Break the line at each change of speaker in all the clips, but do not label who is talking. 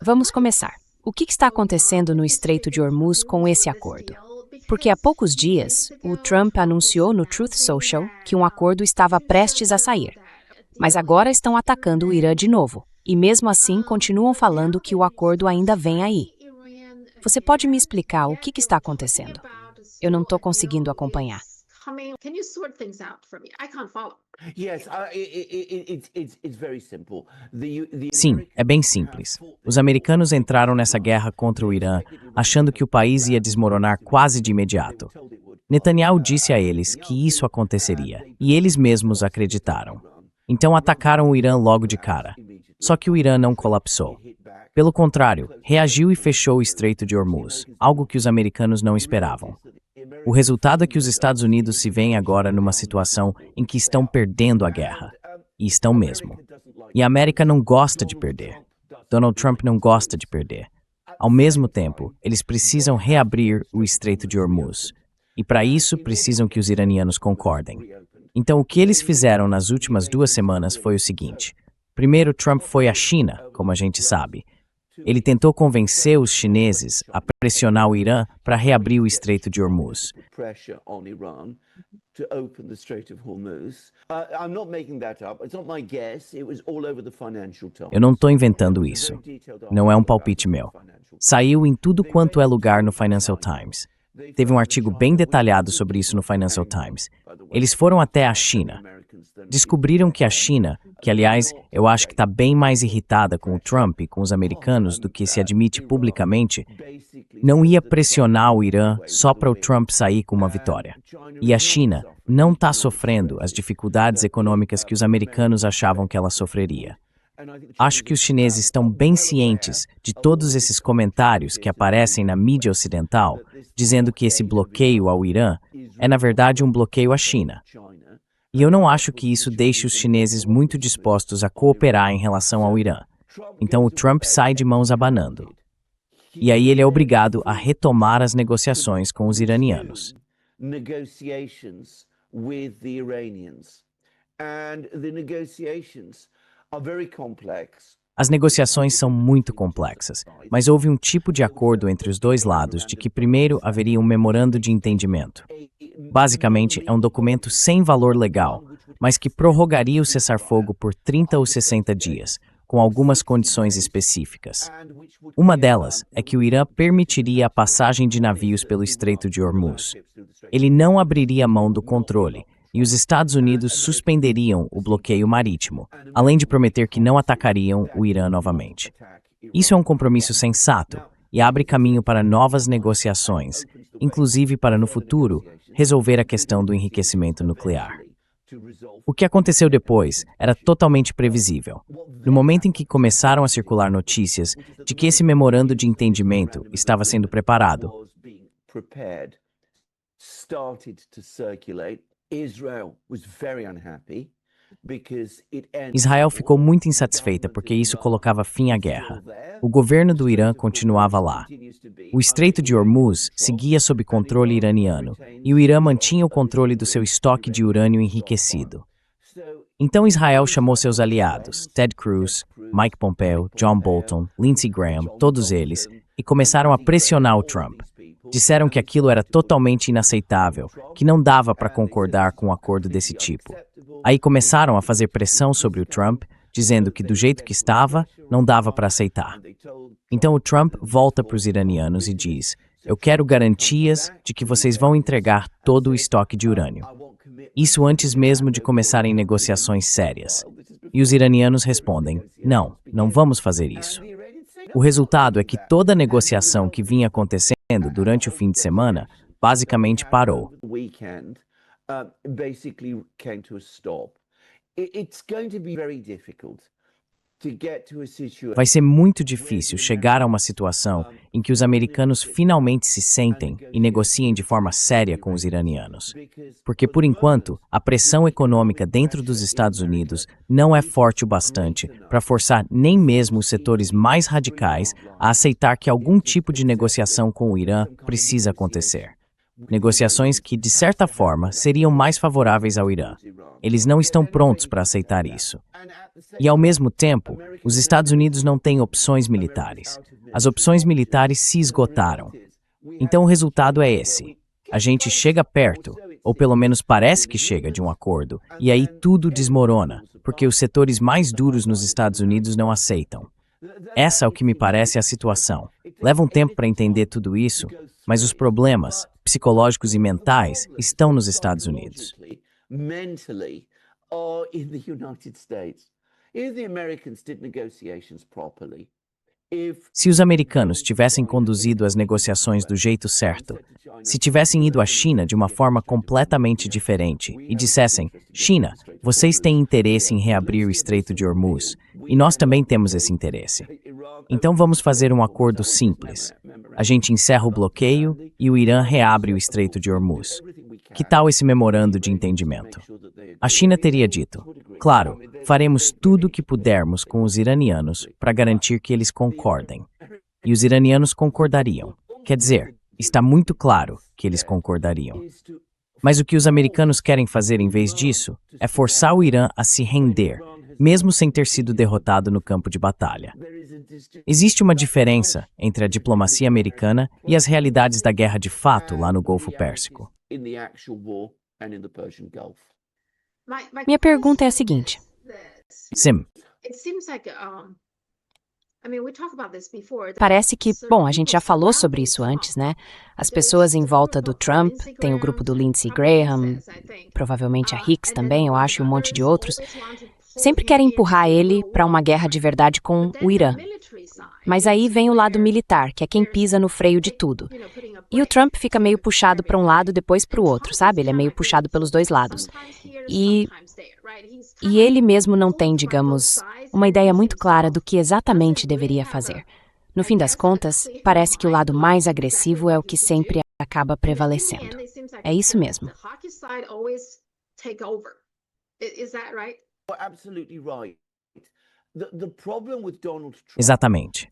Vamos começar. O que está acontecendo no Estreito de Hormuz com esse acordo? Porque há poucos dias, o Trump anunciou no Truth Social que um acordo estava prestes a sair. Mas agora estão atacando o Irã de novo, e mesmo assim continuam falando que o acordo ainda vem aí. Você pode me explicar o que está acontecendo? Eu não estou conseguindo acompanhar.
Sim, é bem simples. Os americanos entraram nessa guerra contra o Irã achando que o país ia desmoronar quase de imediato. Netanyahu disse a eles que isso aconteceria, e eles mesmos acreditaram. Então atacaram o Irã logo de cara. Só que o Irã não colapsou. Pelo contrário, reagiu e fechou o Estreito de Hormuz, algo que os americanos não esperavam. O resultado é que os Estados Unidos se veem agora numa situação em que estão perdendo a guerra. E estão mesmo. E a América não gosta de perder. Donald Trump não gosta de perder. Ao mesmo tempo, eles precisam reabrir o Estreito de Hormuz. E para isso, precisam que os iranianos concordem. Então, o que eles fizeram nas últimas 2 semanas foi o seguinte. Primeiro, Trump foi à China, como a gente sabe. Ele tentou convencer os chineses a pressionar o Irã para reabrir o Estreito de Hormuz. Eu não estou inventando isso. Não é um palpite meu. Saiu em tudo quanto é lugar no Financial Times. Teve um artigo bem detalhado sobre isso no Financial Times. Eles foram até a China. Descobriram que a China, que aliás eu acho que está bem mais irritada com o Trump e com os americanos do que se admite publicamente, não ia pressionar o Irã só para o Trump sair com uma vitória. E a China não está sofrendo as dificuldades econômicas que os americanos achavam que ela sofreria. Acho que os chineses estão bem cientes de todos esses comentários que aparecem na mídia ocidental, dizendo que esse bloqueio ao Irã é, na verdade, um bloqueio à China. E eu não acho que isso deixe os chineses muito dispostos a cooperar em relação ao Irã. Então o Trump sai de mãos abanando. E aí ele é obrigado a retomar as negociações com os iranianos. As negociações são muito complexas, mas houve um tipo de acordo entre os dois lados de que primeiro haveria um memorando de entendimento. Basicamente, é um documento sem valor legal, mas que prorrogaria o cessar-fogo por 30 ou 60 dias, com algumas condições específicas. Uma delas é que o Irã permitiria a passagem de navios pelo Estreito de Hormuz. Ele não abriria mão do controle, e os Estados Unidos suspenderiam o bloqueio marítimo, além de prometer que não atacariam o Irã novamente. Isso é um compromisso sensato e abre caminho para novas negociações, inclusive para, no futuro, resolver a questão do enriquecimento nuclear. O que aconteceu depois era totalmente previsível. No momento em que começaram a circular notícias de que esse memorando de entendimento estava sendo preparado, Israel ficou muito insatisfeita porque isso colocava fim à guerra. O governo do Irã continuava lá. O Estreito de Hormuz seguia sob controle iraniano e o Irã mantinha o controle do seu estoque de urânio enriquecido. Então Israel chamou seus aliados, Ted Cruz, Mike Pompeo, John Bolton, Lindsey Graham, todos eles, e começaram a pressionar o Trump. Disseram que aquilo era totalmente inaceitável, que não dava para concordar com um acordo desse tipo. Aí começaram a fazer pressão sobre o Trump, dizendo que do jeito que estava, não dava para aceitar. Então o Trump volta para os iranianos e diz: "Eu quero garantias de que vocês vão entregar todo o estoque de urânio." Isso antes mesmo de começarem negociações sérias. E os iranianos respondem: "Não, não vamos fazer isso." O resultado é que toda a negociação que vinha acontecendo durante o fim de semana basicamente parou. Vai ser muito difícil chegar a uma situação em que os americanos finalmente se sentem e negociem de forma séria com os iranianos. Porque, por enquanto, a pressão econômica dentro dos Estados Unidos não é forte o bastante para forçar nem mesmo os setores mais radicais a aceitar que algum tipo de negociação com o Irã precisa acontecer. Negociações que, de certa forma, seriam mais favoráveis ao Irã. Eles não estão prontos para aceitar isso. E, ao mesmo tempo, os Estados Unidos não têm opções militares. As opções militares se esgotaram. Então, o resultado é esse. A gente chega perto, ou pelo menos parece que chega de um acordo, e aí tudo desmorona, porque os setores mais duros nos Estados Unidos não aceitam. Essa é o que me parece a situação. Leva um tempo para entender tudo isso, mas os problemas psicológicos e mentais estão nos Estados Unidos. Se os americanos tivessem conduzido as negociações do jeito certo, se tivessem ido à China de uma forma completamente diferente e dissessem: China, vocês têm interesse em reabrir o Estreito de Hormuz, e nós também temos esse interesse. Então vamos fazer um acordo simples. A gente encerra o bloqueio e o Irã reabre o Estreito de Hormuz. Que tal esse memorando de entendimento? A China teria dito: claro, faremos tudo o que pudermos com os iranianos para garantir que eles concordem. E os iranianos concordariam. Quer dizer, está muito claro que eles concordariam. Mas o que os americanos querem fazer em vez disso é forçar o Irã a se render, mesmo sem ter sido derrotado no campo de batalha. Existe uma diferença entre a diplomacia americana e as realidades da guerra de fato lá no Golfo Pérsico.
Minha pergunta é a seguinte.
Sim.
Parece que, bom, a gente já falou sobre isso antes, né? As pessoas em volta do Trump, tem o grupo do Lindsey Graham, provavelmente a Hicks também, eu acho, e um monte de outros, sempre querem empurrar ele para uma guerra de verdade com o Irã. Mas aí vem o lado militar, que é quem pisa no freio de tudo. E o Trump fica meio puxado para um lado, depois para o outro, sabe? Ele é meio puxado pelos dois lados. E ele mesmo não tem, digamos, uma ideia muito clara do que exatamente deveria fazer. No fim das contas, parece que o lado mais agressivo é o que sempre acaba prevalecendo. É isso mesmo.
Exatamente.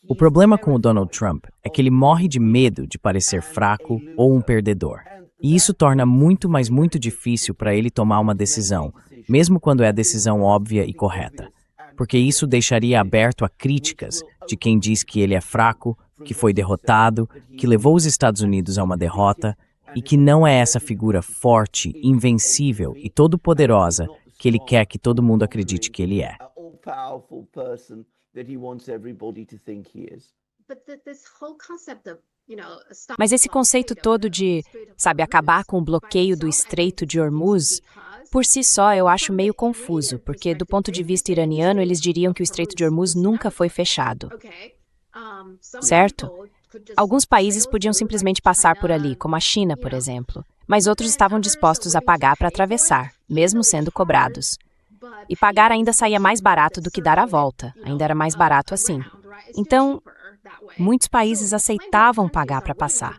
O problema com o Donald Trump é que ele morre de medo de parecer fraco ou um perdedor. E isso torna muito, mas muito difícil para ele tomar uma decisão, mesmo quando é a decisão óbvia e correta. Porque isso deixaria aberto a críticas de quem diz que ele é fraco, que foi derrotado, que levou os Estados Unidos a uma derrota e que não é essa figura forte, invencível e todo-poderosa que ele quer que todo mundo acredite que ele é.
Mas esse conceito todo de, sabe, acabar com o bloqueio do Estreito de Hormuz, por si só eu acho meio confuso, porque do ponto de vista iraniano eles diriam que o Estreito de Hormuz nunca foi fechado. Certo? Alguns países podiam simplesmente passar por ali, como a China, por exemplo, mas outros estavam dispostos a pagar para atravessar, mesmo sendo cobrados. E pagar ainda saía mais barato do que dar a volta, ainda era mais barato assim. Então, muitos países aceitavam pagar para passar.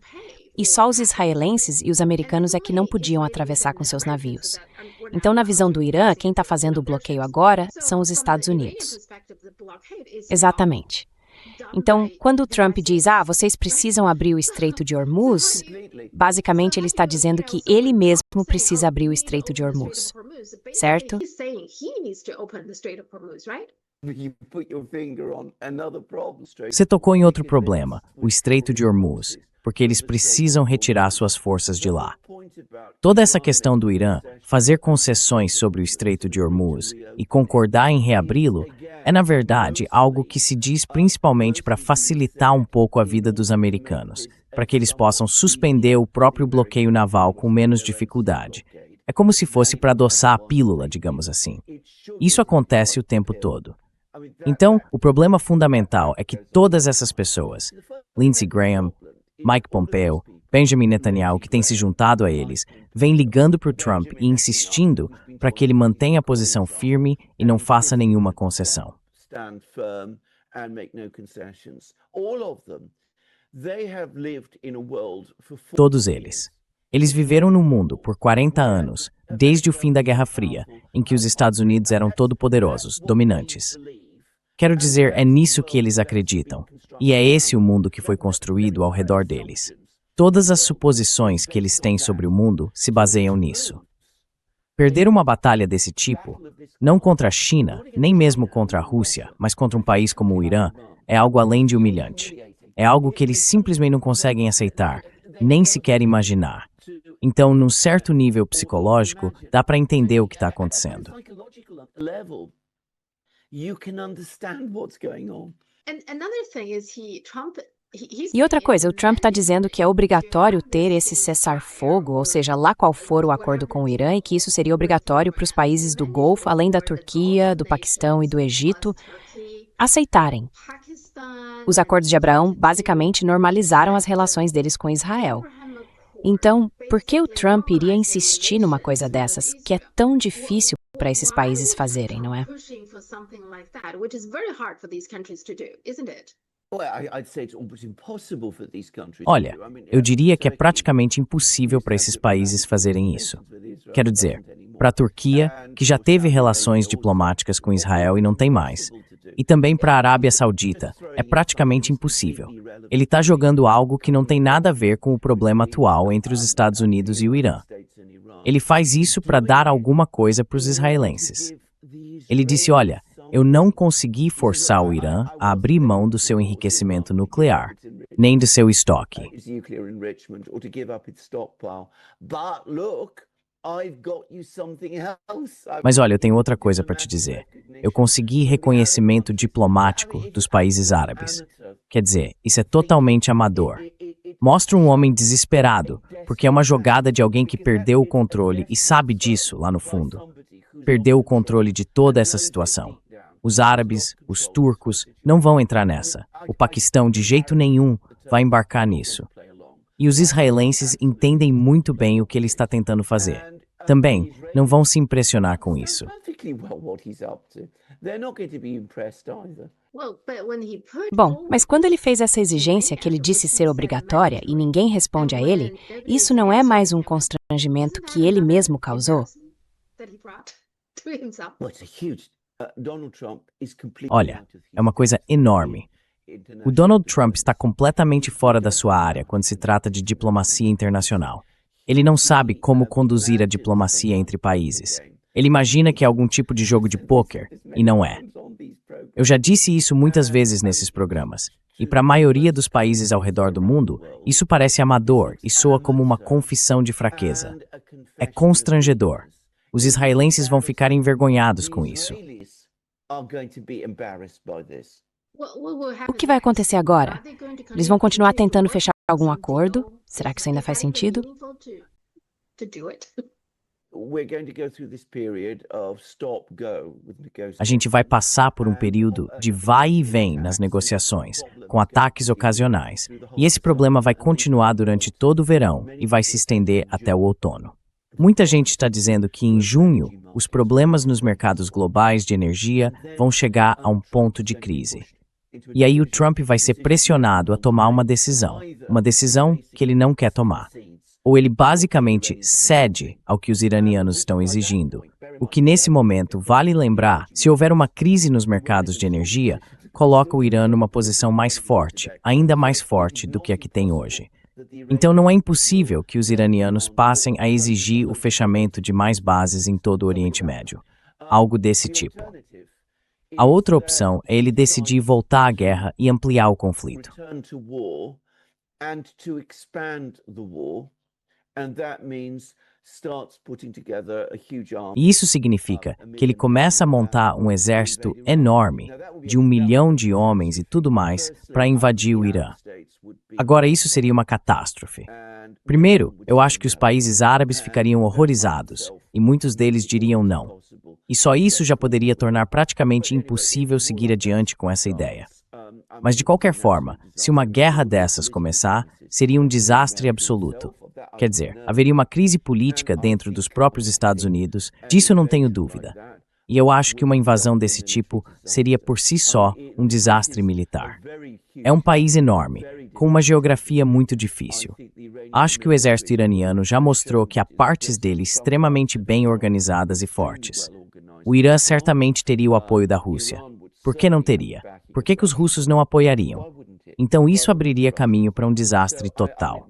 E só os israelenses e os americanos é que não podiam atravessar com seus navios. Então, na visão do Irã, quem está fazendo o bloqueio agora são os Estados Unidos. Exatamente. Então, quando o Trump diz, vocês precisam abrir o Estreito de Hormuz, basicamente ele está dizendo que ele mesmo precisa abrir o Estreito de Hormuz. Certo?
Você tocou em outro problema, o Estreito de Hormuz, porque eles precisam retirar suas forças de lá. Toda essa questão do Irã fazer concessões sobre o Estreito de Hormuz e concordar em reabri-lo é, na verdade, algo que se diz principalmente para facilitar um pouco a vida dos americanos, para que eles possam suspender o próprio bloqueio naval com menos dificuldade. É como se fosse para adoçar a pílula, digamos assim. Isso acontece o tempo todo. Então, o problema fundamental é que todas essas pessoas, Lindsey Graham, Mike Pompeo, Benjamin Netanyahu, que têm se juntado a eles, vêm ligando para o Trump e insistindo para que ele mantenha a posição firme e não faça nenhuma concessão. Todos eles. Eles viveram no mundo por 40 anos, desde o fim da Guerra Fria, em que os Estados Unidos eram todo-poderosos, dominantes. Quero dizer, é nisso que eles acreditam, e é esse o mundo que foi construído ao redor deles. Todas as suposições que eles têm sobre o mundo se baseiam nisso. Perder uma batalha desse tipo, não contra a China, nem mesmo contra a Rússia, mas contra um país como o Irã, é algo além de humilhante. É algo que eles simplesmente não conseguem aceitar, nem sequer imaginar. Então, num certo nível psicológico, dá para entender o que está acontecendo.
E outra coisa, o Trump está dizendo que é obrigatório ter esse cessar-fogo, ou seja, lá qual for o acordo com o Irã, e que isso seria obrigatório para os países do Golfo, além da Turquia, do Paquistão e do Egito, aceitarem. Os acordos de Abraão basicamente normalizaram as relações deles com Israel. Então, por que o Trump iria insistir numa coisa dessas, que é tão difícil para esses países fazerem, não é?
Olha, eu diria que é praticamente impossível para esses países fazerem isso. Quero dizer, para a Turquia, que já teve relações diplomáticas com Israel e não tem mais, e também para a Arábia Saudita, é praticamente impossível. Ele está jogando algo que não tem nada a ver com o problema atual entre os Estados Unidos e o Irã. Ele faz isso para dar alguma coisa para os israelenses. Ele disse, olha, eu não consegui forçar o Irã a abrir mão do seu enriquecimento nuclear, nem do seu estoque. Mas olha, eu tenho outra coisa para te dizer. Eu consegui reconhecimento diplomático dos países árabes. Quer dizer, isso é totalmente amador. Mostra um homem desesperado, porque é uma jogada de alguém que perdeu o controle e sabe disso lá no fundo. Perdeu o controle de toda essa situação. Os árabes, os turcos, não vão entrar nessa. O Paquistão, de jeito nenhum, vai embarcar nisso. E os israelenses entendem muito bem o que ele está tentando fazer. Também não vão se impressionar com isso.
Bom, mas quando ele fez essa exigência que ele disse ser obrigatória e ninguém responde a ele, isso não é mais um constrangimento que ele mesmo causou?
Olha, é uma coisa enorme. O Donald Trump está completamente fora da sua área quando se trata de diplomacia internacional. Ele não sabe como conduzir a diplomacia entre países. Ele imagina que é algum tipo de jogo de pôquer, e não é. Eu já disse isso muitas vezes nesses programas, e para a maioria dos países ao redor do mundo, isso parece amador e soa como uma confissão de fraqueza. É constrangedor. Os israelenses vão ficar envergonhados com isso.
O que vai acontecer agora? Eles vão continuar tentando fechar algum acordo? Será que isso ainda faz sentido?
A gente vai passar por um período de vai e vem nas negociações, com ataques ocasionais, e esse problema vai continuar durante todo o verão e vai se estender até o outono. Muita gente está dizendo que em junho, os problemas nos mercados globais de energia vão chegar a um ponto de crise. E aí o Trump vai ser pressionado a tomar uma decisão que ele não quer tomar. Ou ele basicamente cede ao que os iranianos estão exigindo. O que nesse momento, vale lembrar, se houver uma crise nos mercados de energia, coloca o Irã numa posição mais forte, ainda mais forte do que a que tem hoje. Então não é impossível que os iranianos passem a exigir o fechamento de mais bases em todo o Oriente Médio. Algo desse tipo. A outra opção é ele decidir voltar à guerra e ampliar o conflito. E isso significa que ele começa a montar um exército enorme, de 1 milhão de homens e tudo mais, para invadir o Irã. Agora, isso seria uma catástrofe. Primeiro, eu acho que os países árabes ficariam horrorizados, e muitos deles diriam não. E só isso já poderia tornar praticamente impossível seguir adiante com essa ideia. Mas de qualquer forma, se uma guerra dessas começar, seria um desastre absoluto. Quer dizer, haveria uma crise política dentro dos próprios Estados Unidos, disso não tenho dúvida. E eu acho que uma invasão desse tipo seria por si só um desastre militar. É um país enorme, com uma geografia muito difícil. Acho que o exército iraniano já mostrou que há partes dele extremamente bem organizadas e fortes. O Irã certamente teria o apoio da Rússia. Por que não teria? Por que os russos não apoiariam? Então isso abriria caminho para um desastre total.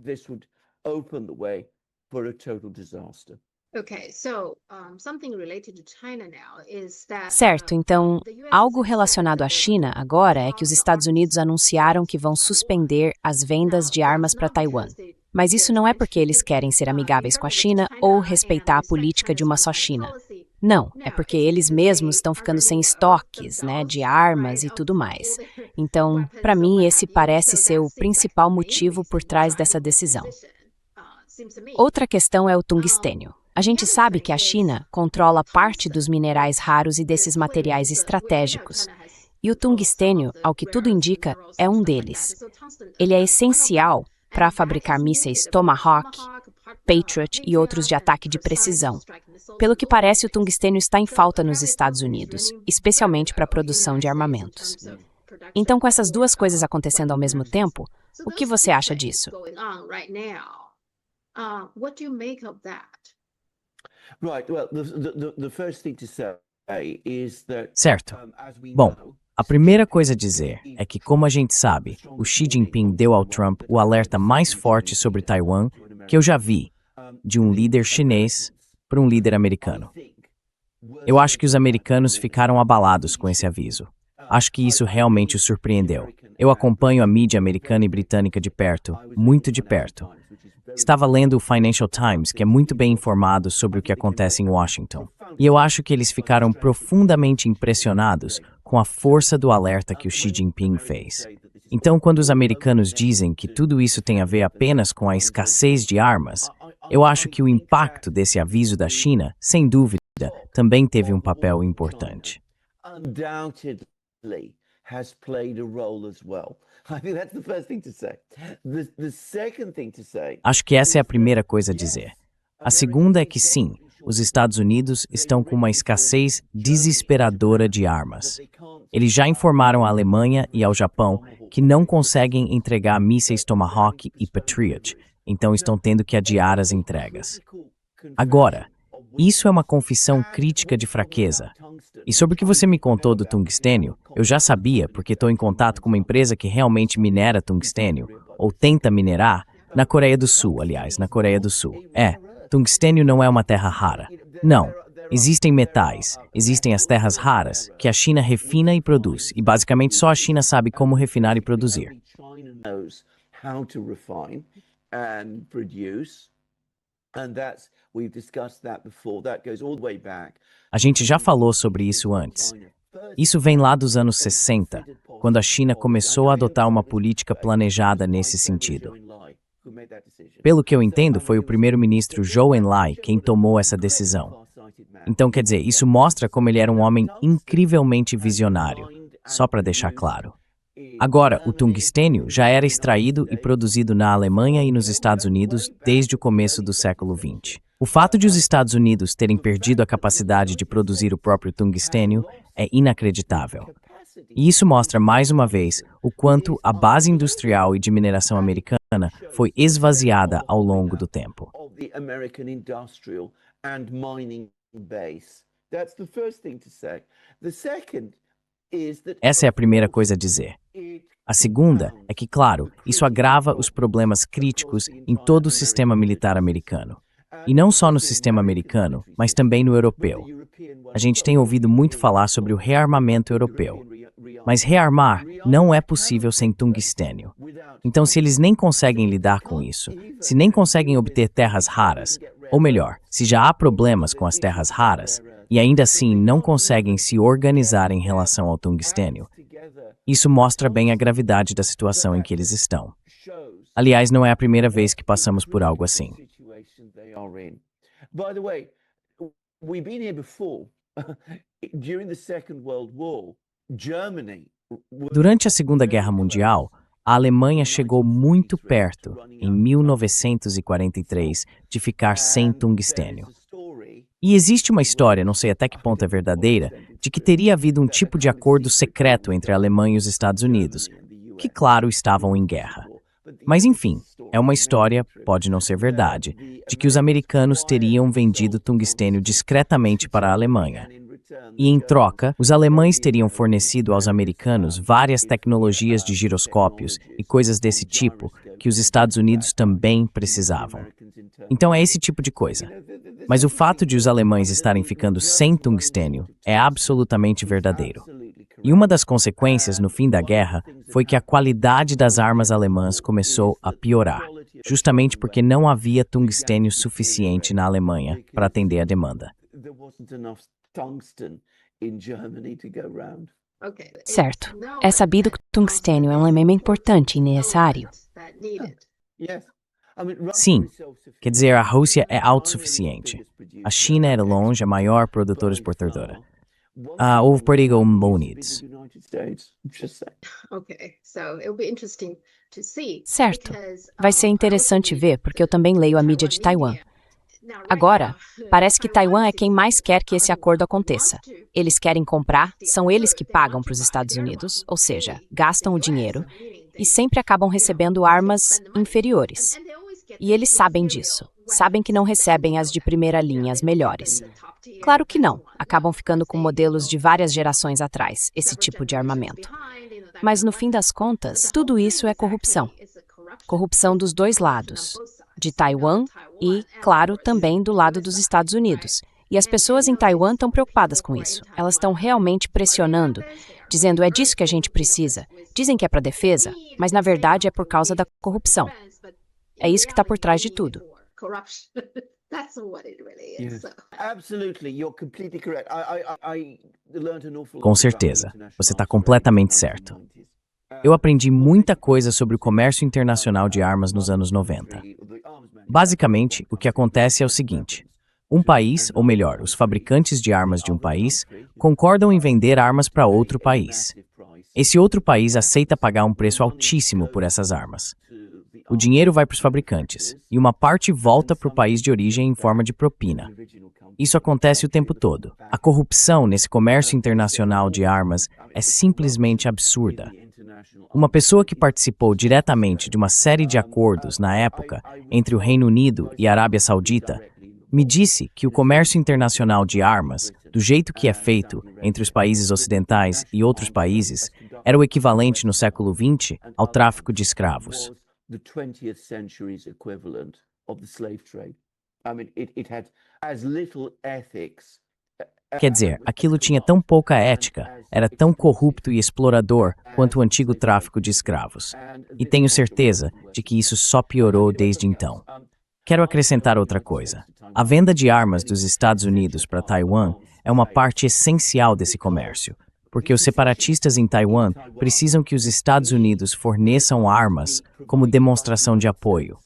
Certo, então, algo relacionado à China agora é que os Estados Unidos anunciaram que vão suspender as vendas de armas para Taiwan. Mas isso não é porque eles querem ser amigáveis com a China ou respeitar a política de uma só China. Não, é porque eles mesmos estão ficando sem estoques, né, de armas e tudo mais. Então, para mim, esse parece ser o principal motivo por trás dessa decisão. Outra questão é o tungstênio. A gente sabe que a China controla parte dos minerais raros e desses materiais estratégicos. E o tungstênio, ao que tudo indica, é um deles. Ele é essencial para fabricar mísseis Tomahawk, Patriot e outros de ataque de precisão. Pelo que parece, o tungstênio está em falta nos Estados Unidos, especialmente para a produção de armamentos. Então, com essas duas coisas acontecendo ao mesmo tempo, o que você acha disso?
Certo. Bom, a primeira coisa a dizer é que, como a gente sabe, o Xi Jinping deu ao Trump o alerta mais forte sobre Taiwan que eu já vi, de um líder chinês para um líder americano. Eu acho que os americanos ficaram abalados com esse aviso. Acho que isso realmente os surpreendeu. Eu acompanho a mídia americana e britânica de perto, muito de perto. Estava lendo o Financial Times, que é muito bem informado sobre o que acontece em Washington. E eu acho que eles ficaram profundamente impressionados com a força do alerta que o Xi Jinping fez. Então, quando os americanos dizem que tudo isso tem a ver apenas com a escassez de armas, eu acho que o impacto desse aviso da China, sem dúvida, também teve um papel importante. Acho que essa é a primeira coisa a dizer. A segunda é que sim, os Estados Unidos estão com uma escassez desesperadora de armas. Eles já informaram à Alemanha e ao Japão que não conseguem entregar mísseis Tomahawk e Patriot, então estão tendo que adiar as entregas. Agora, isso é uma confissão crítica de fraqueza. E sobre o que você me contou do tungstênio, eu já sabia porque estou em contato com uma empresa que realmente minera tungstênio, ou tenta minerar, na Coreia do Sul, aliás, na Coreia do Sul. Tungstênio não é uma terra rara. Não. Existem metais, existem as terras raras, que a China refina e produz, e basicamente só a China sabe como refinar e produzir. A gente já falou sobre isso antes. Isso vem lá dos anos 60, quando a China começou a adotar uma política planejada nesse sentido. Pelo que eu entendo, foi o primeiro-ministro Zhou Enlai quem tomou essa decisão. Então, quer dizer, isso mostra como ele era um homem incrivelmente visionário, só para deixar claro. Agora, o tungstênio já era extraído e produzido na Alemanha e nos Estados Unidos desde o começo do século XX. O fato de os Estados Unidos terem perdido a capacidade de produzir o próprio tungstênio é inacreditável. E isso mostra, mais uma vez, o quanto a base industrial e de mineração americana foi esvaziada ao longo do tempo. Essa é a primeira coisa a dizer. A segunda é que, claro, isso agrava os problemas críticos em todo o sistema militar americano. E não só no sistema americano, mas também no europeu. A gente tem ouvido muito falar sobre o rearmamento europeu. Mas rearmar não é possível sem tungstênio. Então, se eles nem conseguem lidar com isso, se nem conseguem obter terras raras, ou melhor, se já há problemas com as terras raras, e ainda assim não conseguem se organizar em relação ao tungstênio, isso mostra bem a gravidade da situação em que eles estão. Aliás, não é a primeira vez que passamos por algo assim. Durante a Segunda Guerra Mundial, a Alemanha chegou muito perto, em 1943, de ficar sem tungstênio. E existe uma história, não sei até que ponto é verdadeira, de que teria havido um tipo de acordo secreto entre a Alemanha e os Estados Unidos, que, claro, estavam em guerra. Mas, enfim, é uma história, pode não ser verdade, de que os americanos teriam vendido tungstênio discretamente para a Alemanha. E, em troca, os alemães teriam fornecido aos americanos várias tecnologias de giroscópios e coisas desse tipo que os Estados Unidos também precisavam. Então é esse tipo de coisa. Mas o fato de os alemães estarem ficando sem tungstênio é absolutamente verdadeiro. E uma das consequências no fim da guerra foi que a qualidade das armas alemãs começou a piorar, justamente porque não havia tungstênio suficiente na Alemanha para atender a demanda.
Certo. É sabido que o tungstênio é um elemento importante e necessário.
Sim, quer dizer, a Rússia é autossuficiente. A China é de longe a maior produtora exportadora. Houve perigo Unidos.
Certo. Vai ser interessante ver, porque eu também leio a mídia de Taiwan. Agora, parece que Taiwan é quem mais quer que esse acordo aconteça. Eles querem comprar, são eles que pagam para os Estados Unidos, ou seja, gastam o dinheiro, e sempre acabam recebendo armas inferiores. E eles sabem disso. Sabem que não recebem as de primeira linha, as melhores. Claro que não, acabam ficando com modelos de várias gerações atrás, esse tipo de armamento. Mas no fim das contas, tudo isso é corrupção. Corrupção dos dois lados, de Taiwan e, claro, também do lado dos Estados Unidos. E as pessoas em Taiwan estão preocupadas com isso. Elas estão realmente pressionando, dizendo é disso que a gente precisa. Dizem que é para defesa, mas na verdade é por causa da corrupção. É isso que está por trás de tudo.
Com certeza, você está completamente certo. Eu aprendi muita coisa sobre o comércio internacional de armas nos anos 90. Basicamente, o que acontece é o seguinte: um país, ou melhor, os fabricantes de armas de um país, concordam em vender armas para outro país. Esse outro país aceita pagar um preço altíssimo por essas armas. O dinheiro vai para os fabricantes, e uma parte volta para o país de origem em forma de propina. Isso acontece o tempo todo. A corrupção nesse comércio internacional de armas é simplesmente absurda. Uma pessoa que participou diretamente de uma série de acordos na época entre o Reino Unido e a Arábia Saudita me disse que o comércio internacional de armas, do jeito que é feito entre os países ocidentais e outros países, era o equivalente no século XX ao tráfico de escravos. Quer dizer, aquilo tinha tão pouca ética, era tão corrupto e explorador quanto o antigo tráfico de escravos. E tenho certeza de que isso só piorou desde então. Quero acrescentar outra coisa. A venda de armas dos Estados Unidos para Taiwan é uma parte essencial desse comércio, porque os separatistas em Taiwan precisam que os Estados Unidos forneçam armas como demonstração de apoio.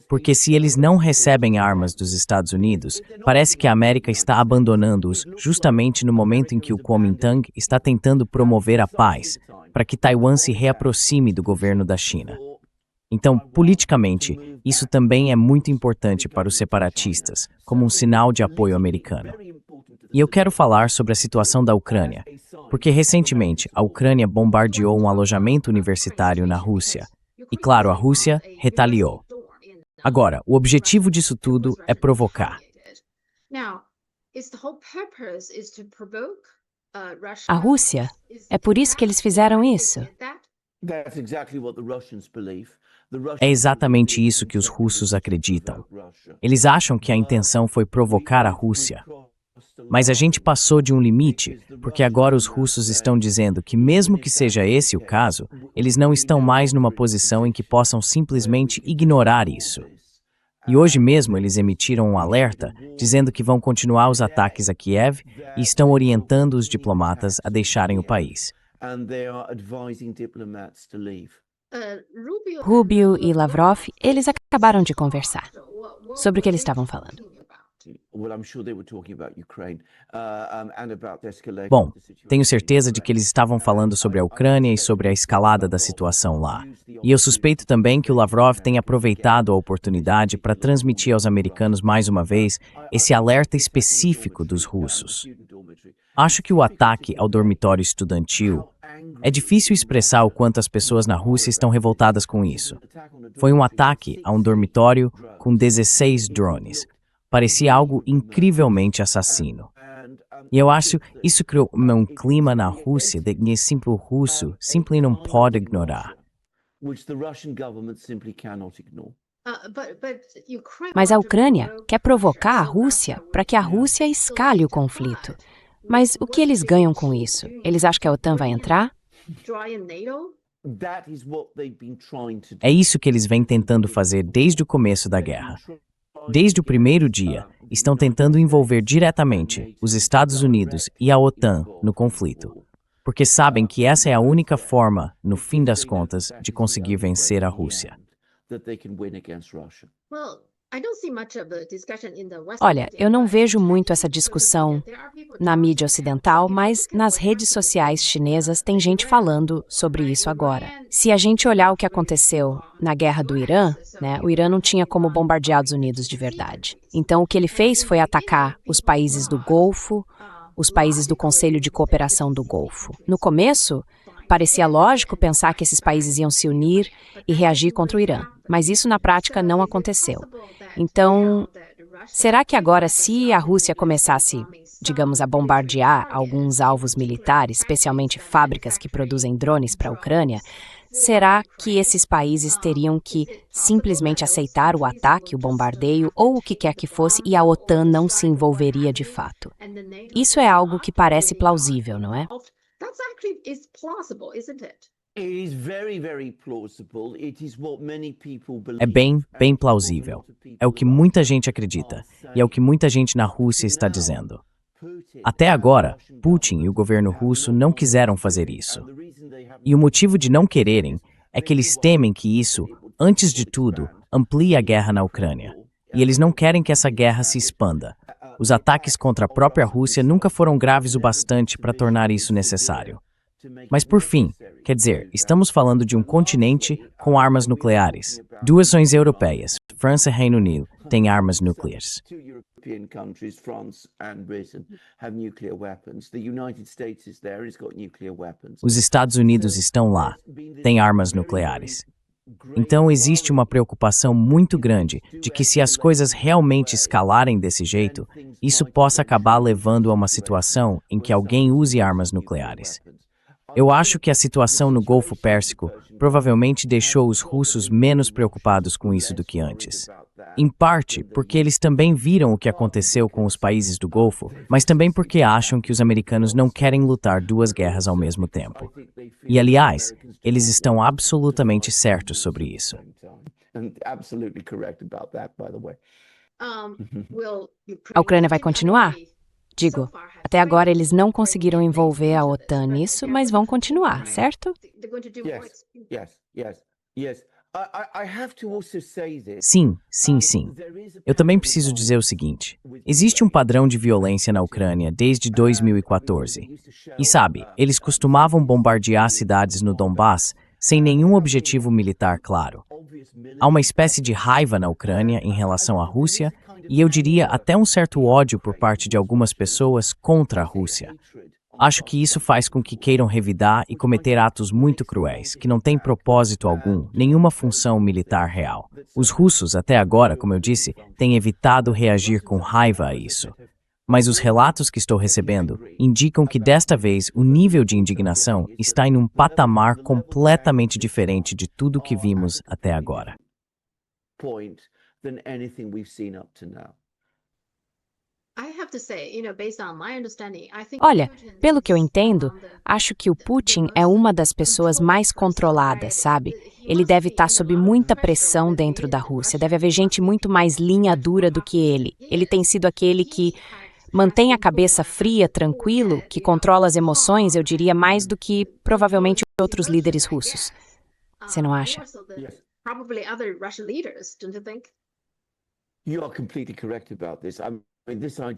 Porque se eles não recebem armas dos Estados Unidos, parece que a América está abandonando-os justamente no momento em que o Kuomintang está tentando promover a paz, para que Taiwan se reaproxime do governo da China. Então, politicamente, isso também é muito importante para os separatistas, como um sinal de apoio americano. E eu quero falar sobre a situação da Ucrânia, porque recentemente a Ucrânia bombardeou um alojamento universitário na Rússia. E claro, a Rússia retaliou. Agora, o objetivo disso tudo é provocar.
A Rússia? É por isso que eles fizeram isso?
É exatamente isso que os russos acreditam. Eles acham que a intenção foi provocar a Rússia. Mas a gente passou de um limite, porque agora os russos estão dizendo que, mesmo que seja esse o caso, eles não estão mais numa posição em que possam simplesmente ignorar isso. E hoje mesmo eles emitiram um alerta dizendo que vão continuar os ataques a Kiev e estão orientando os diplomatas a deixarem o país.
Rubio e Lavrov, eles acabaram de conversar. Sobre o que eles estavam falando.
Bom, tenho certeza de que eles estavam falando sobre a Ucrânia e sobre a escalada da situação lá. E eu suspeito também que o Lavrov tenha aproveitado a oportunidade para transmitir aos americanos mais uma vez esse alerta específico dos russos. Acho que o ataque ao dormitório estudantil é difícil expressar o quanto as pessoas na Rússia estão revoltadas com isso. Foi um ataque a um dormitório com 16 drones. Parecia algo incrivelmente assassino. E eu acho isso criou um clima na Rússia de que o russo simplesmente não pode ignorar.
Mas a Ucrânia quer provocar a Rússia para que a Rússia escale o conflito. Mas o que eles ganham com isso? Eles acham que a OTAN vai entrar?
É isso que eles vêm tentando fazer desde o começo da guerra. Desde o primeiro dia, estão tentando envolver diretamente os Estados Unidos e a OTAN no conflito, porque sabem que essa é a única forma, no fim das contas, de conseguir vencer a Rússia.
Olha, eu não vejo muito essa discussão na mídia ocidental, mas nas redes sociais chinesas tem gente falando sobre isso agora. Se a gente olhar o que aconteceu na guerra do Irã, né, o Irã não tinha como bombardear os Unidos de verdade. Então o que ele fez foi atacar os países do Golfo, os países do Conselho de Cooperação do Golfo. No começo, parecia lógico pensar que esses países iam se unir e reagir contra o Irã, mas isso na prática não aconteceu. Então, será que agora, se a Rússia começasse, digamos, a bombardear alguns alvos militares, especialmente fábricas que produzem drones para a Ucrânia, será que esses países teriam que simplesmente aceitar o ataque, o bombardeio ou o que quer que fosse e a OTAN não se envolveria de fato? Isso é algo que parece plausível, não é?
É bem plausível. É o que muita gente acredita, e é o que muita gente na Rússia está dizendo. Até agora, Putin e o governo russo não quiseram fazer isso. E o motivo de não quererem é que eles temem que isso, antes de tudo, amplie a guerra na Ucrânia. E eles não querem que essa guerra se expanda. Os ataques contra a própria Rússia nunca foram graves o bastante para tornar isso necessário. Mas por fim, quer dizer, estamos falando de um continente com armas nucleares. Duas nações europeias, França e Reino Unido, têm armas nucleares. Os Estados Unidos estão lá, têm armas nucleares. Então existe uma preocupação muito grande de que se as coisas realmente escalarem desse jeito, isso possa acabar levando a uma situação em que alguém use armas nucleares. Eu acho que a situação no Golfo Pérsico provavelmente deixou os russos menos preocupados com isso do que antes. Em parte porque eles também viram o que aconteceu com os países do Golfo, mas também porque acham que os americanos não querem lutar duas guerras ao mesmo tempo. E, aliás, eles estão absolutamente certos sobre isso.
A Ucrânia vai continuar? Digo, até agora eles não conseguiram envolver a OTAN nisso, mas vão continuar, certo?
Sim. Eu também preciso dizer o seguinte: existe um padrão de violência na Ucrânia desde 2014. E sabe, eles costumavam bombardear cidades no Donbass sem nenhum objetivo militar claro. Há uma espécie de raiva na Ucrânia em relação à Rússia e eu diria até um certo ódio por parte de algumas pessoas contra a Rússia. Acho que isso faz com que queiram revidar e cometer atos muito cruéis, que não têm propósito algum, nenhuma função militar real. Os russos, até agora, como eu disse, têm evitado reagir com raiva a isso. Mas os relatos que estou recebendo indicam que desta vez o nível de indignação está em um patamar completamente diferente de tudo que vimos até agora.
Olha, pelo que eu entendo, acho que o Putin é uma das pessoas mais controladas, sabe? Ele deve estar sob muita pressão dentro da Rússia, deve haver gente muito mais linha dura do que ele. Ele tem sido aquele que mantém a cabeça fria, tranquilo, que controla as emoções, eu diria, mais do que provavelmente outros líderes russos. Você não acha?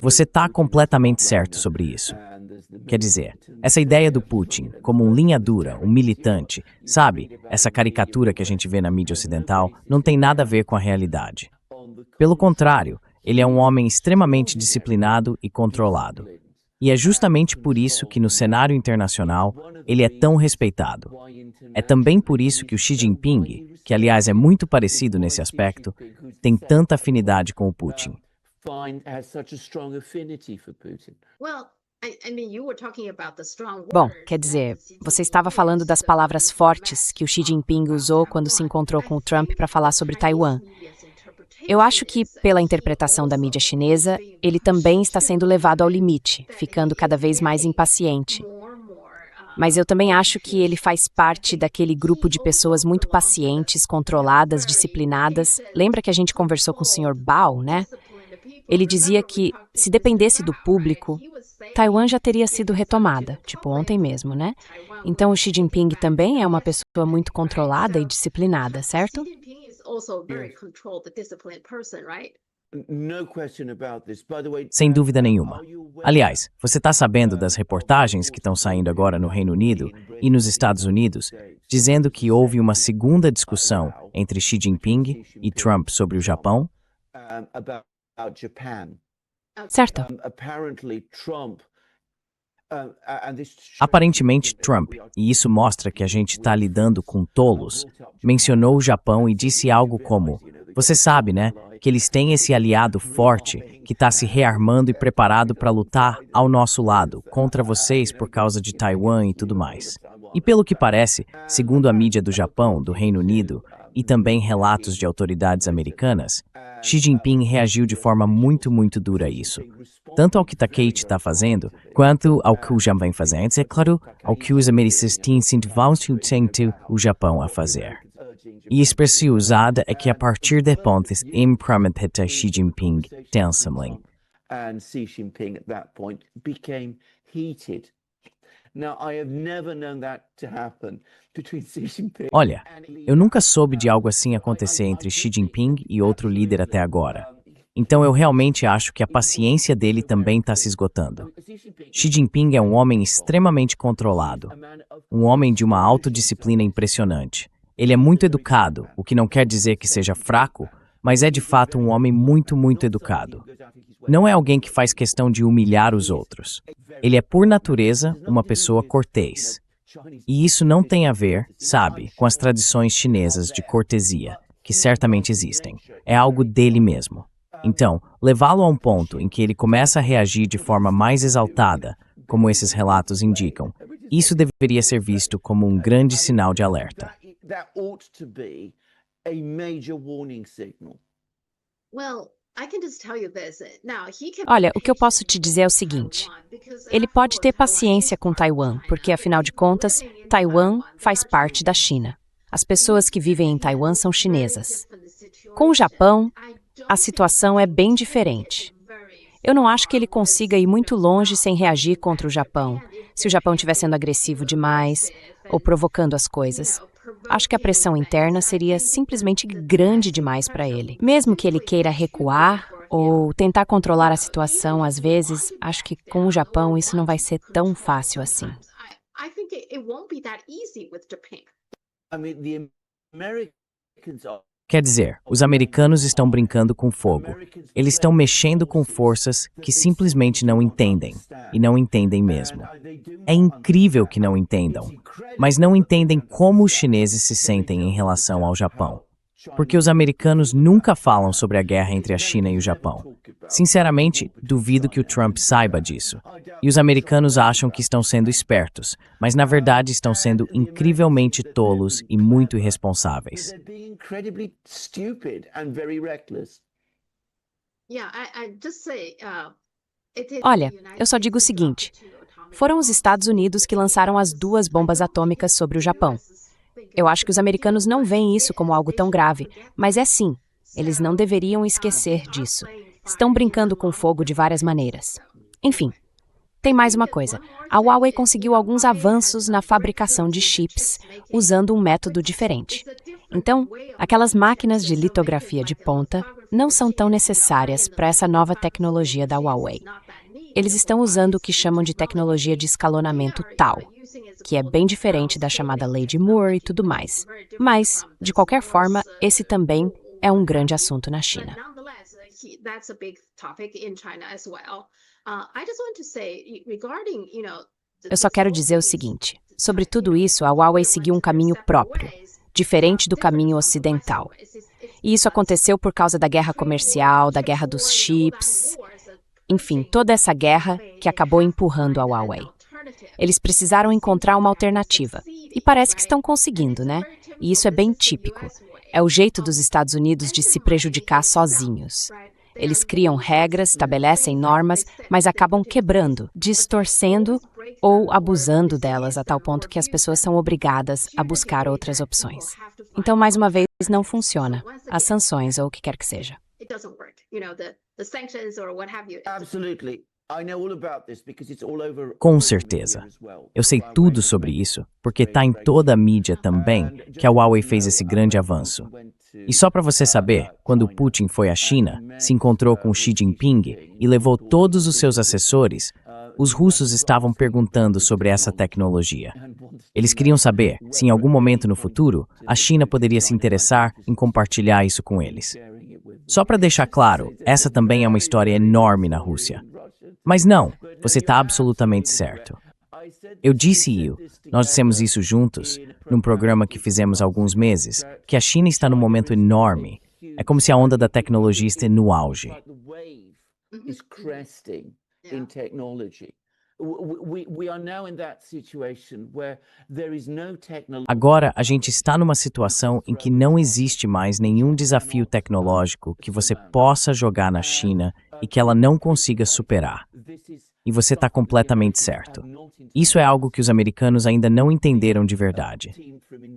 Você está completamente certo sobre isso. Quer dizer, essa ideia do Putin como um linha dura, um militante, sabe, essa caricatura que a gente vê na mídia ocidental, não tem nada a ver com a realidade. Pelo contrário, ele é um homem extremamente disciplinado e controlado. E é justamente por isso que no cenário internacional ele é tão respeitado. É também por isso que o Xi Jinping, que aliás é muito parecido nesse aspecto, tem tanta afinidade com o Putin.
Bom, quer dizer, você estava falando das palavras fortes que o Xi Jinping usou quando se encontrou com o Trump para falar sobre Taiwan. Eu acho que, pela interpretação da mídia chinesa, ele também está sendo levado ao limite, ficando cada vez mais impaciente. Mas eu também acho que ele faz parte daquele grupo de pessoas muito pacientes, controladas, disciplinadas. Lembra que a gente conversou com o Sr. Bao, né? Ele dizia que, se dependesse do público, Taiwan já teria sido retomada, tipo ontem mesmo, né? Então o Xi Jinping também é uma pessoa muito controlada e disciplinada, certo?
Sem dúvida nenhuma. Aliás, você está sabendo das reportagens que estão saindo agora no Reino Unido e nos Estados Unidos, dizendo que houve uma segunda discussão entre Xi Jinping e Trump sobre o Japão?
Certo.
Aparentemente, Trump, e isso mostra que a gente está lidando com tolos, mencionou o Japão e disse algo como: você sabe, né, que eles têm esse aliado forte que está se rearmando e preparado para lutar ao nosso lado, contra vocês por causa de Taiwan e tudo mais. E pelo que parece, segundo a mídia do Japão, do Reino Unido, e também relatos de autoridades americanas, Xi Jinping reagiu de forma muito dura a isso. Tanto ao que Takeichi está fazendo, quanto ao que o Japão vem fazendo, é claro, ao que os americanos têm incentivado o Japão a fazer. E a expressão usada é que a partir de pontos imprometida Xi Jinping tensamente.
And Xi Jinping at that point became heated. Now, I have never known that to happen between Xi Jinping.
Olha, eu nunca soube de algo assim acontecer entre Xi Jinping e outro líder até agora. Então eu realmente acho que a paciência dele também está se esgotando. Xi Jinping é um homem extremamente controlado, um homem de uma autodisciplina impressionante. Ele é muito educado, o que não quer dizer que seja fraco, mas é de fato um homem muito educado. Não é alguém que faz questão de humilhar os outros. Ele é, por natureza, uma pessoa cortês. E isso não tem a ver, sabe, com as tradições chinesas de cortesia, que certamente existem. É algo dele mesmo. Então, levá-lo a um ponto em que ele começa a reagir de forma mais exaltada, como esses relatos indicam, isso deveria ser visto como um grande sinal de alerta.
That ought to be a major warning signal.
Olha, o que eu posso te dizer é o seguinte: ele pode ter paciência com Taiwan, porque, afinal de contas, Taiwan faz parte da China. As pessoas que vivem em Taiwan são chinesas. Com o Japão, a situação é bem diferente. Eu não acho que ele consiga ir muito longe sem reagir contra o Japão, se o Japão estiver sendo agressivo demais ou provocando as coisas. Acho que a pressão interna seria simplesmente grande demais para ele. Mesmo que ele queira recuar ou tentar controlar a situação, às vezes, acho que com o Japão isso não vai ser tão fácil assim.
I mean, the Americans are.
Quer dizer, os americanos estão brincando com fogo. Eles estão mexendo com forças que simplesmente não entendem, e não entendem mesmo. É incrível que não entendam, mas não entendem como os chineses se sentem em relação ao Japão. Porque os americanos nunca falam sobre a guerra entre a China e o Japão. Sinceramente, duvido que o Trump saiba disso. E os americanos acham que estão sendo espertos, mas na verdade estão sendo incrivelmente tolos e muito irresponsáveis.
They're being incredibly stupid and very reckless.
Olha, eu só digo o seguinte: foram os Estados Unidos que lançaram as 2 bombas atômicas sobre o Japão. Eu acho que os americanos não veem isso como algo tão grave, mas é sim. Eles não deveriam esquecer disso. Estão brincando com fogo de várias maneiras. Enfim, tem mais uma coisa. A Huawei conseguiu alguns avanços na fabricação de chips, usando um método diferente. Então, aquelas máquinas de litografia de ponta não são tão necessárias para essa nova tecnologia da Huawei. Eles estão usando o que chamam de tecnologia de escalonamento TAO, que é bem diferente da chamada Lei de Moore e tudo mais. Mas, de qualquer forma, esse também é um grande assunto na China. Eu só quero dizer o seguinte: sobre tudo isso, a Huawei seguiu um caminho próprio, diferente do caminho ocidental. E isso aconteceu por causa da guerra comercial, da guerra dos chips. enfim, toda essa guerra que acabou empurrando a Huawei. Eles precisaram encontrar uma alternativa. E parece que estão conseguindo, né? E isso é bem típico. É o jeito dos Estados Unidos de se prejudicar sozinhos. Eles criam regras, estabelecem normas, mas acabam quebrando, distorcendo ou abusando delas a tal ponto que as pessoas são obrigadas a buscar outras opções. Então, mais uma vez, não funciona. As sanções ou o que quer que seja.
Absolutely.
Com certeza. Eu sei tudo sobre isso, porque está em toda a mídia também que a Huawei fez esse grande avanço. E só para você saber, quando Putin foi à China, se encontrou com Xi Jinping e levou todos os seus assessores, os russos estavam perguntando sobre essa tecnologia. Eles queriam saber se em algum momento no futuro a China poderia se interessar em compartilhar isso com eles. Só para deixar claro, essa também é uma história enorme na Rússia. Mas não, você está absolutamente certo. Eu disse nós dissemos isso juntos, num programa que fizemos há alguns meses, que a China está num momento enorme. É como se a onda da tecnologia estivesse no auge. Agora, a gente está numa situação em que não existe mais nenhum desafio tecnológico que você possa jogar na China e que ela não consiga superar. E você está completamente certo. Isso é algo que os americanos ainda não entenderam de verdade.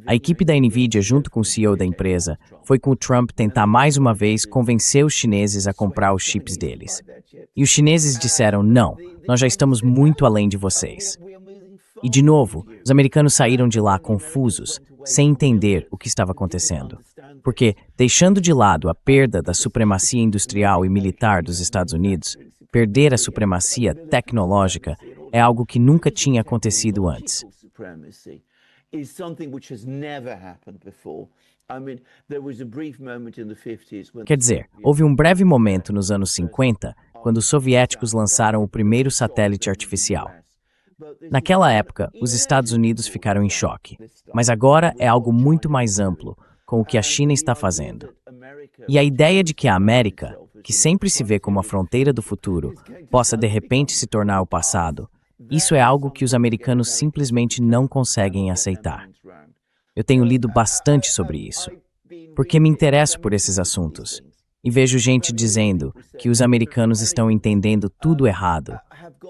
A equipe da NVIDIA, junto com o CEO da empresa, foi com o Trump tentar mais uma vez convencer os chineses a comprar os chips deles. E os chineses disseram, não, nós já estamos muito além de vocês. E, de novo, os americanos saíram de lá confusos, sem entender o que estava acontecendo. Porque, deixando de lado a perda da supremacia industrial e militar dos Estados Unidos, perder a supremacia tecnológica é algo que nunca tinha acontecido antes. Quer dizer, houve um breve momento nos anos 50, quando os soviéticos lançaram o primeiro satélite artificial. Naquela época, os Estados Unidos ficaram em choque, mas agora é algo muito mais amplo, com o que a China está fazendo. E a ideia de que a América, que sempre se vê como a fronteira do futuro, possa de repente se tornar o passado, isso é algo que os americanos simplesmente não conseguem aceitar. Eu tenho lido bastante sobre isso, porque me interesso por esses assuntos, e vejo gente dizendo que os americanos estão entendendo tudo errado,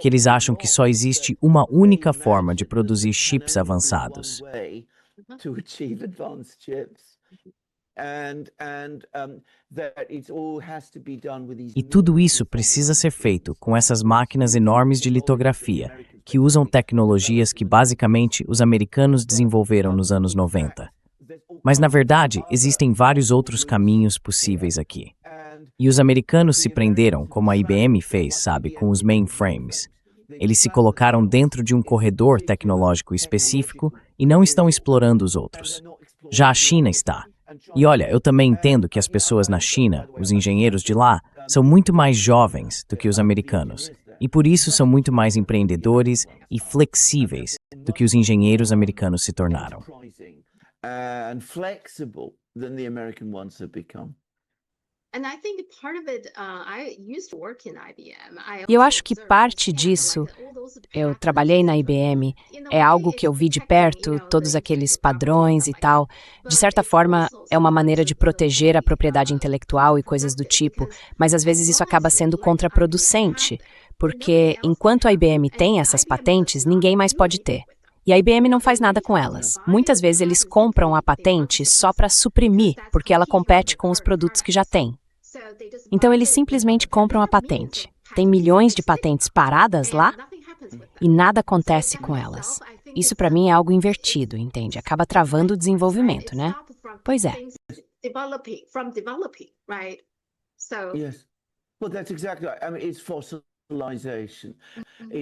que eles acham que só existe uma única forma de produzir chips avançados. E tudo isso precisa ser feito com essas máquinas enormes de litografia, que usam tecnologias que basicamente os americanos desenvolveram nos anos 90. Mas, na verdade, existem vários outros caminhos possíveis aqui. E os americanos se prenderam, como a IBM fez, sabe, com os mainframes. Eles se colocaram dentro de um corredor tecnológico específico e não estão explorando os outros. Já a China está. E olha, eu também entendo que as pessoas na China, os engenheiros de lá, são muito mais jovens do que os americanos. E por isso são muito mais empreendedores e flexíveis do que os engenheiros americanos se tornaram.
E eu acho que parte disso, eu trabalhei na IBM, é algo que eu vi de perto, todos aqueles padrões e tal. De certa forma, é uma maneira de proteger a propriedade intelectual e coisas do tipo, mas às vezes isso acaba sendo contraproducente, porque enquanto a IBM tem essas patentes, ninguém mais pode ter. E a IBM não faz nada com elas. Muitas vezes eles compram a patente só para suprimir, porque ela compete com os produtos que já tem. Então eles simplesmente compram a patente. Tem milhões de patentes paradas lá e nada acontece com elas. Isso para mim é algo invertido, entende? Acaba travando o desenvolvimento, né? Pois é.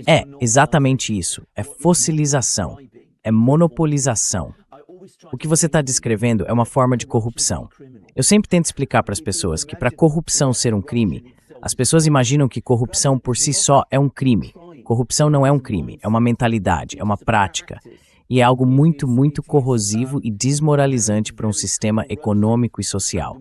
É exatamente isso. É fossilização. É monopolização. O que você está descrevendo é uma forma de corrupção. Eu sempre tento explicar para as pessoas que para corrupção ser um crime, as pessoas imaginam que corrupção por si só é um crime. Corrupção não é um crime, é uma mentalidade, é uma prática. E é algo muito, muito corrosivo e desmoralizante para um sistema econômico e social.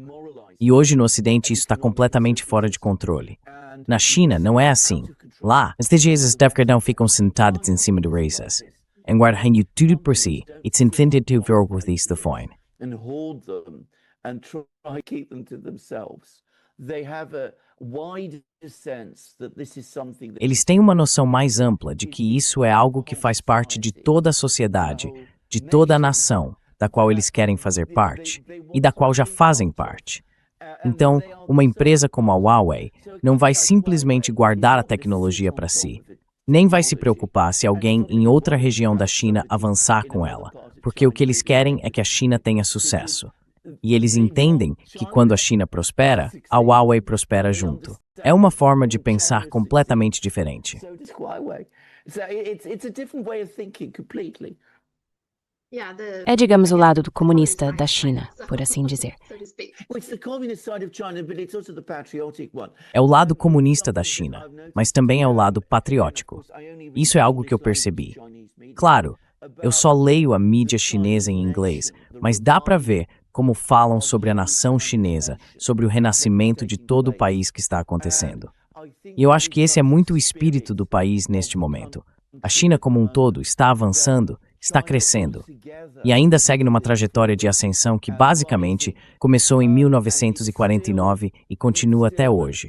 E hoje no Ocidente isso está completamente fora de controle. Na China não é assim. Lá, as TGs não ficam sentadas em cima de raízes. Em guardando tudo por si, it's intended to work with the fine.
And hold them and try to keep them to themselves. They have a wide sense that this is something that
Eles têm uma noção mais ampla de que isso é algo que faz parte de toda a sociedade, de toda a nação, da qual eles querem fazer parte e da qual já fazem parte. Então, uma empresa como a Huawei não vai simplesmente guardar a tecnologia para si, nem vai se preocupar se alguém em outra região da China avançar com ela, porque o que eles querem é que a China tenha sucesso. E eles entendem que quando a China prospera, a Huawei prospera junto. É uma forma de pensar completamente diferente.
so does Huawei. So it's a different way of thinking completely.
É, digamos, o lado do comunista da China, por assim dizer.
Well, it's the communist side of China, but it's also the patriotic one.
É o lado comunista da China, mas também é o lado patriótico. Isso é algo que eu percebi. Claro, eu só leio a mídia chinesa em inglês, mas dá para ver como falam sobre a nação chinesa, sobre o renascimento de todo o país que está acontecendo. E eu acho que esse é muito o espírito do país neste momento. A China como um todo está avançando, está crescendo, e ainda segue numa trajetória de ascensão que basicamente começou em 1949 e continua até hoje.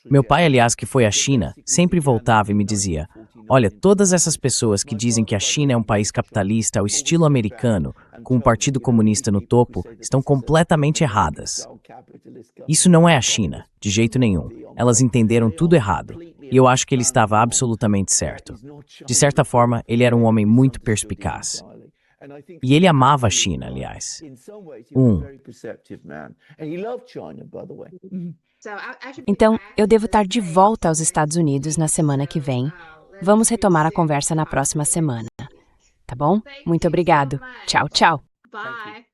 Meu pai, aliás, que foi à China, sempre voltava e me dizia: olha, todas essas pessoas que dizem que a China é um país capitalista ao estilo americano, com o Partido Comunista no topo, estão completamente erradas. Isso não é a China, de jeito nenhum. Elas entenderam tudo errado, e eu acho que ele estava absolutamente certo. De certa forma, ele era um homem muito perspicaz. E ele amava a China, aliás.
Então, eu devo estar de volta aos Estados Unidos na semana que vem. Vamos retomar a conversa na próxima semana. Tá bom? Muito obrigado. Tchau, tchau.
Bye.